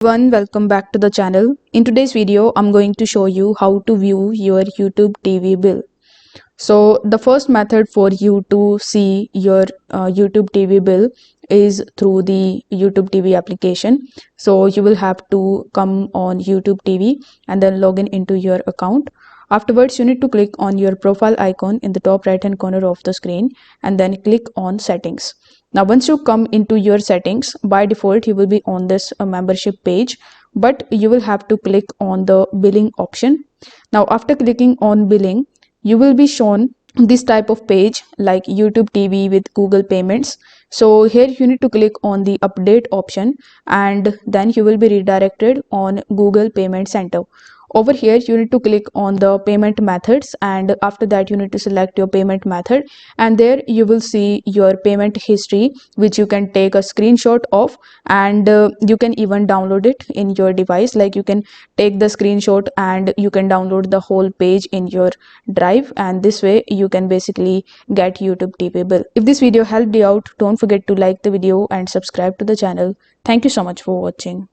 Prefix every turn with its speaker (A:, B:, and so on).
A: Everyone, welcome back to the channel. In today's video, I'm going to show you how to view your YouTube TV bill. So the first method for you to see your YouTube TV bill is through the YouTube TV application. So you will have to come on YouTube TV and then log in into your account. Afterwards, you need to click on your profile icon in the top right hand corner of the screen and then click on settings. Now, once you come into your settings, by default, you will be on this membership page, but you will have to click on the billing option. Now, after clicking on billing, you will be shown this type of page like YouTube TV with Google Payments. So here you need to click on the update option and then you will be redirected on Google Payment Center. Over here you need to click on the payment methods and after that you need to select your payment method, and there you will see your payment history which you can take a screenshot of, and you can even download it in your device. Like you can take the screenshot and you can download the whole page in your drive, and this way you can basically get YouTube TV bill. If this video helped you out, don't forget to like the video and subscribe to the channel. Thank you so much for watching.